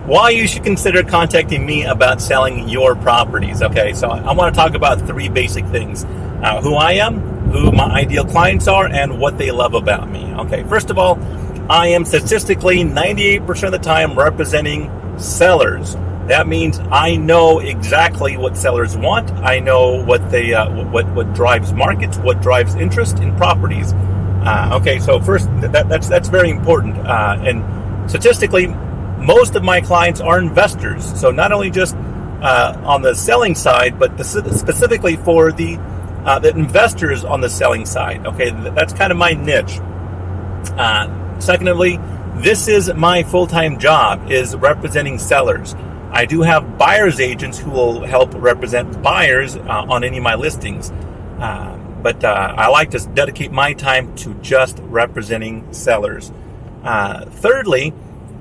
why you should consider contacting me about selling your properties. Okay, so I want to talk about three basic things: who I am, who my ideal clients are, and what they love about me. Okay, first of all, I am statistically 98% of the time representing sellers. That means I know exactly what sellers want. I know what they what drives markets, what drives interest in properties. Okay, so first, that's very important. And statistically, most of my clients are investors. So not only just on the selling side, but specifically for the investors on the selling side. Okay, that's kind of my niche. Secondly, this is my full-time job, is representing sellers. I do have buyer's agents who will help represent buyers on any of my listings. But I like to dedicate my time to just representing sellers. Thirdly,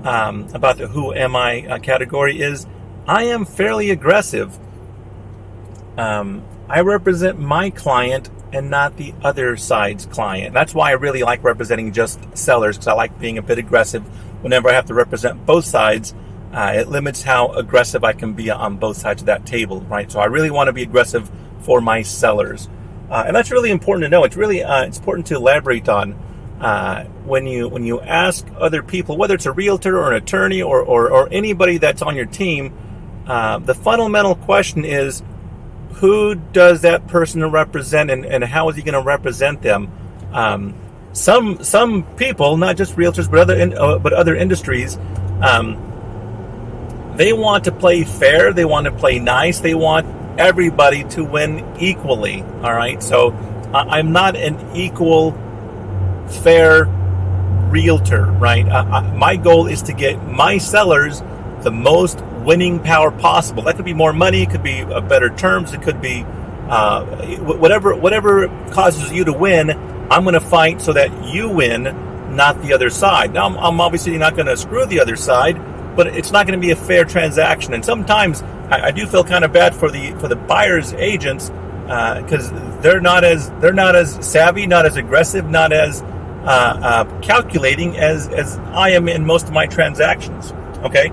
about the who am I category is, I am fairly aggressive. I represent my client and not the other side's client. That's why I really like representing just sellers, because I like being a bit aggressive whenever I have to represent both sides. It limits how aggressive I can be on both sides of that table, right? So I really want to be aggressive for my sellers. And that's really important to know. It's really it's important to elaborate on when you ask other people, whether it's a realtor or an attorney or anybody that's on your team. The fundamental question is, who does that person represent, and how is he going to represent them? Some people, not just realtors, but other industries, they want to play fair. They want to play nice. They want everybody to win equally. All right. So I'm not an equal, fair realtor, right? My goal is to get my sellers the most winning power possible. That could be more money. It could be better terms. It could be whatever causes you to win. I'm going to fight so that you win, not the other side. Now, I'm obviously not going to screw the other side, but it's not going to be a fair transaction. And sometimes I do feel kind of bad for the buyer's agents because they're not as savvy, not as aggressive, not as calculating as I am in most of my transactions. Okay.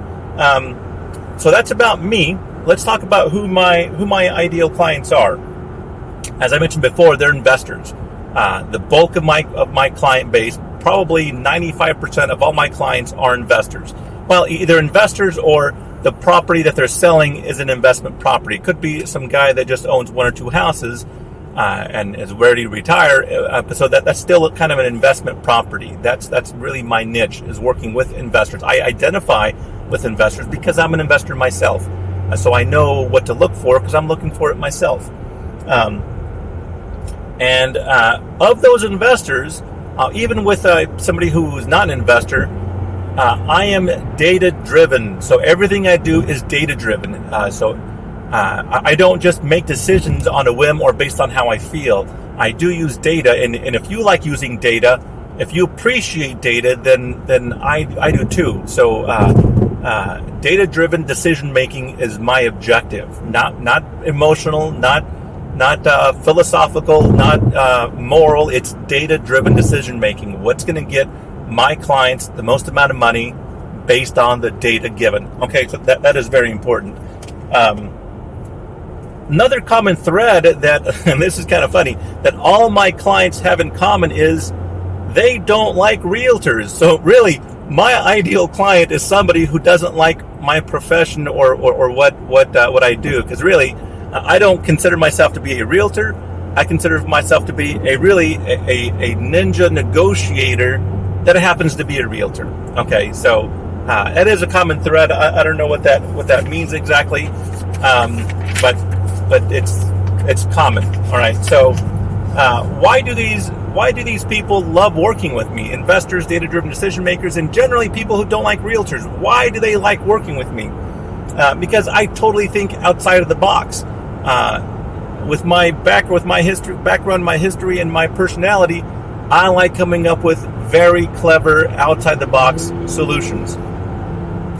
So that's about me. Let's talk about who my ideal clients are. As I mentioned before, they're investors. The bulk of my client base, probably 95% of all my clients, are investors. Well, either investors or the property that they're selling is an investment property. It could be some guy that just owns one or two houses and is ready to retire. So that's still kind of an investment property. That's really my niche, is working with investors. I identify with investors because I'm an investor myself. So I know what to look for because I'm looking for it myself. And of those investors, even with somebody who's not an investor, I am data-driven. So everything I do is data-driven. I don't just make decisions on a whim or based on how I feel. I do use data, and if you like using data, if you appreciate data, then I do too. So data-driven decision-making is my objective. Not emotional, not philosophical, not moral. It's data-driven decision-making. What's going to get my clients the most amount of money based on the data given. Okay, so that is very important. Another common thread that, and this is kind of funny, that all my clients have in common is they don't like realtors. So really, my ideal client is somebody who doesn't like my profession or what I do. Because really, I don't consider myself to be a realtor. I consider myself to be a ninja negotiator that happens to be a realtor. Okay, so that is a common thread. I don't know what that means exactly, but it's common. All right. So why do these people love working with me? Investors, data-driven decision makers, and generally people who don't like realtors. Why do they like working with me? Because I totally think outside of the box. With my background, my history, and my personality, I like coming up with very clever, outside-the-box solutions.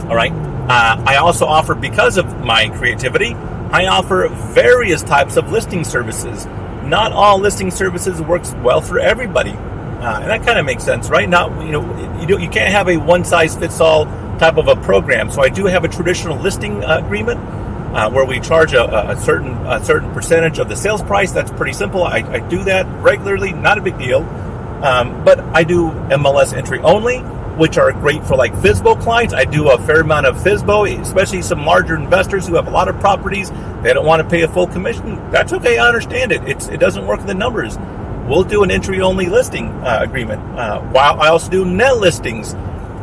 All right. I also offer, because of my creativity, I offer various types of listing services. Not all listing services works well for everybody, and that kind of makes sense, right? You can't have a one-size-fits-all type of a program. So I do have a traditional listing agreement where we charge a certain percentage of the sales price. That's pretty simple. I do that regularly, not a big deal. But I do MLS entry only, which are great for like FSBO clients. I do a fair amount of FSBO, especially some larger investors who have a lot of properties. They don't want to pay a full commission. That's okay. I understand it. It doesn't work in the numbers. We'll do an entry only listing agreement. While I also do net listings,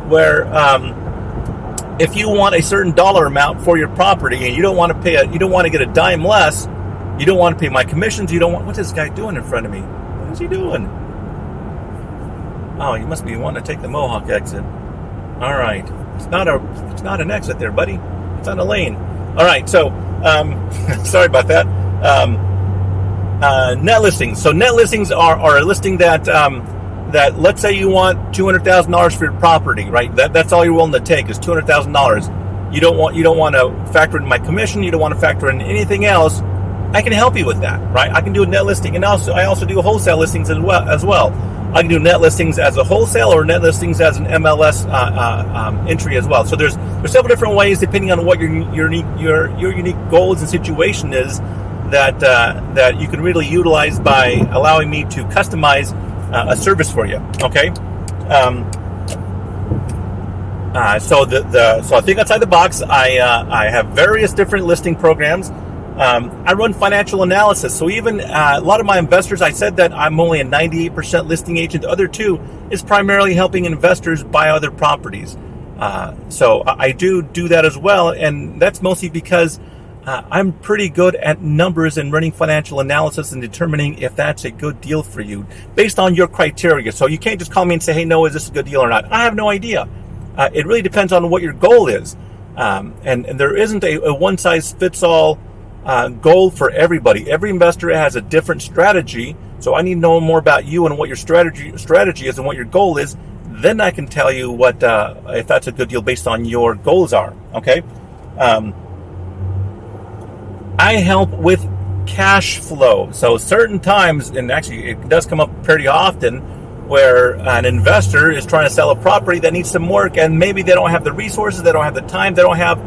where if you want a certain dollar amount for your property and you don't want to you don't want to get a dime less, you don't want to pay my commissions. You don't want. What's this guy doing in front of me? What is he doing? Oh, you must be wanting to take the Mohawk exit. All right. It's not an exit there, buddy. It's on a lane. All right. So, sorry about that. Net listings. So net listings are a listing that let's say you want $200,000 for your property, right? That's all you're willing to take is $200,000. You don't want to factor in my commission. You don't want to factor in anything else. I can help you with that, right? I can do a net listing, and I also do wholesale listings as well. I can do net listings as a wholesale or net listings as an MLS entry as well. So there's several different ways depending on what your unique goals and situation is that you can really utilize by allowing me to customize a service for you. Okay. So I think outside the box, I have various different listing programs. I run financial analysis. So even a lot of my investors, I said that I'm only a 98% listing agent. The other 2 is primarily helping investors buy other properties. So I do that as well. And that's mostly because I'm pretty good at numbers and running financial analysis and determining if that's a good deal for you based on your criteria. So you can't just call me and say, hey, no, is this a good deal or not? I have no idea. It really depends on what your goal is. And there isn't a one-size-fits-all goal for everybody. Every investor has a different strategy, so I need to know more about you and what your strategy is and what your goal is. Then I can tell you what if that's a good deal based on your goals are. Okay. I help with cash flow. So certain times, and actually it does come up pretty often, where an investor is trying to sell a property that needs some work, and maybe they don't have the resources, they don't have the time, they don't have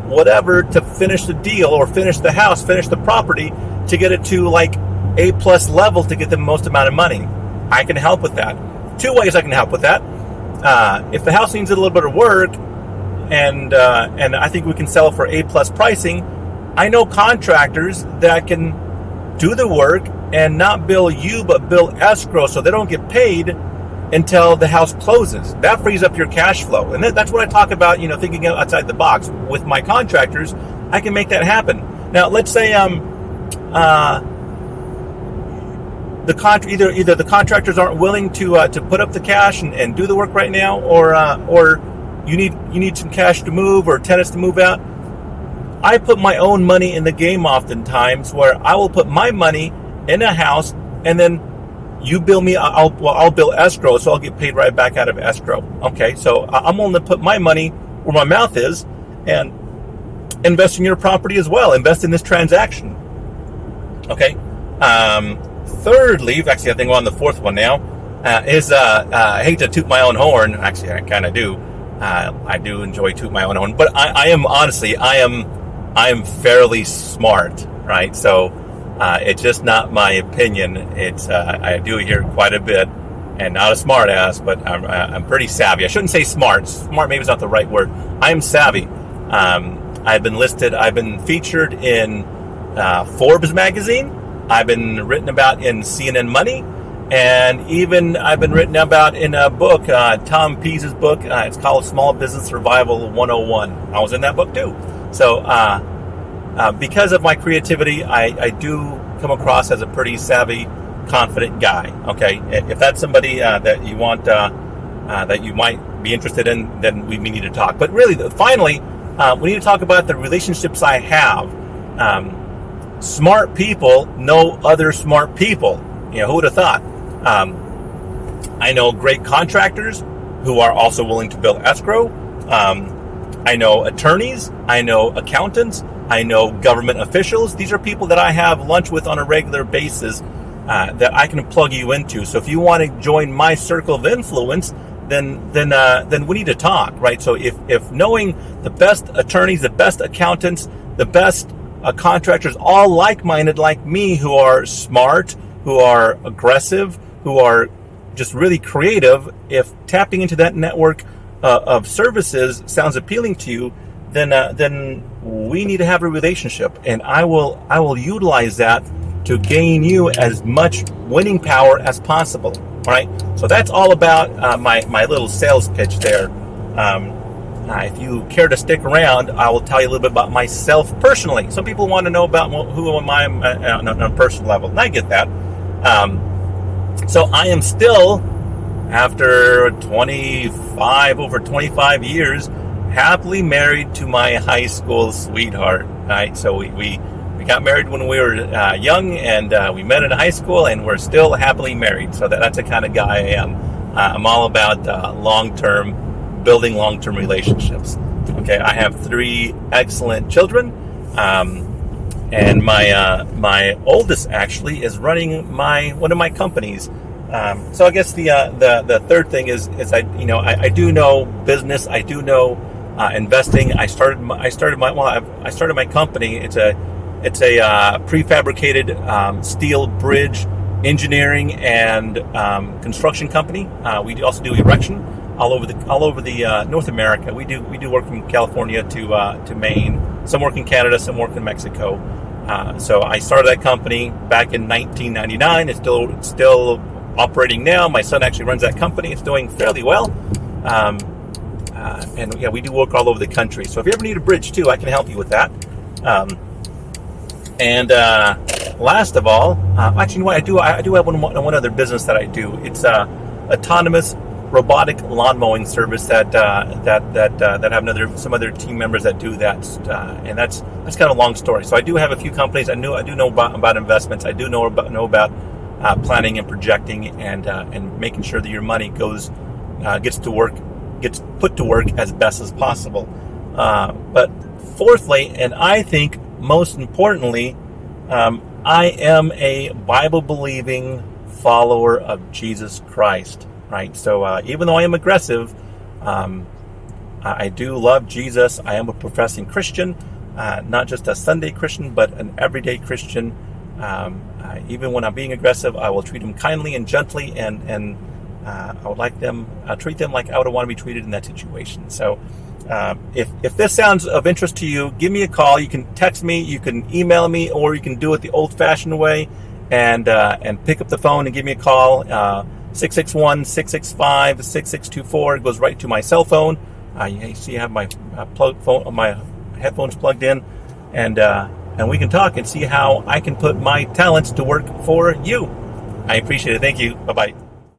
whatever to finish the deal or finish the house, finish the property to get it to like A+ level to get the most amount of money. I can help with that. 2 ways I can help with that. If the house needs a little bit of work and I think we can sell it for A+ pricing, I know contractors that can do the work and not bill you but bill escrow so they don't get paid until the house closes. That frees up your cash flow. And that's what I talk about, thinking outside the box. With my contractors, I can make that happen. Now, let's say either the contractors aren't willing to put up the cash and do the work right now, or you need some cash to move or tenants to move out. I put my own money in the game oftentimes, where I will put my money in a house and then you bill me, I'll bill escrow, so I'll get paid right back out of escrow. Okay, so I'm willing to put my money where my mouth is and invest in your property as well. Invest in this transaction. Okay. Thirdly, actually I think we're on the 4th one now, is I hate to toot my own horn. Actually, I kind of do. I do enjoy toot my own horn, but I am fairly smart, right? So it's just not my opinion. It's I do hear quite a bit, and not a smart ass, but I'm pretty savvy. I shouldn't say smart. Smart maybe is not the right word. I am savvy. I've been featured in Forbes magazine. I've been written about in CNN Money, and even I've been written about in a book, Tom Pease's book. It's called Small Business Survival 101. I was in that book too. So because of my creativity, I do come across as a pretty savvy, confident guy. Okay, if that's somebody that you want, that you might be interested in, then we need to talk. But really, finally, we need to talk about the relationships I have. Smart people know other smart people. Who would have thought? I know great contractors who are also willing to bill escrow. I know attorneys. I know accountants. I know government officials. These are people that I have lunch with on a regular basis that I can plug you into. So if you want to join my circle of influence, then we need to talk, right? So if knowing the best attorneys, the best accountants, the best contractors, all like-minded like me, who are smart, who are aggressive, who are just really creative, if tapping into that network of services sounds appealing to you, then we need to have a relationship, and I will utilize that to gain you as much winning power as possible. All right, so that's all about my little sales pitch there. If you care to stick around, I will tell you a little bit about myself personally. Some people want to know about who am I on a personal level, and I get that. So I am still, after over 25 years, happily married to my high school sweetheart. Right, so we got married when we were young, and we met in high school, and we're still happily married. So that's the kind of guy I am. I'm all about building long-term relationships. Okay, I have 3 excellent children, and my oldest actually is running one of my companies. So I guess the third thing is I do know business. I do know investing. I started my company. It's a prefabricated steel bridge engineering and construction company. We also do erection all over the North America. We do work from California to Maine. Some work in Canada, some work in Mexico. So I started that company back in 1999. It's still operating now. My son actually runs that company. It's doing fairly well. And yeah, we do work all over the country. So if you ever need a bridge too, I can help you with that. And last of all, actually, you know what? I do have one other business that I do. It's autonomous robotic lawn mowing service that have some other team members that do that, and that's kind of a long story. So I do have a few companies. I do know about investments. I do know about planning and projecting and making sure that your money gets put to work as best as possible. But fourthly, and I think most importantly, I am a Bible-believing follower of Jesus Christ, right? So even though I am aggressive, I do love Jesus. I am a professing Christian, not just a Sunday Christian, but an everyday Christian. Even when I'm being aggressive, I will treat them kindly and gently, and I would treat them like I would want to be treated in that situation. So if this sounds of interest to you, give me a call. You can text me, you can email me, or you can do it the old-fashioned way and pick up the phone and give me a call. 661-665-6624. It goes right to my cell phone. You see, I have my my headphones plugged in, and we can talk and see how I can put my talents to work for you. I appreciate it. Thank you. Bye-bye.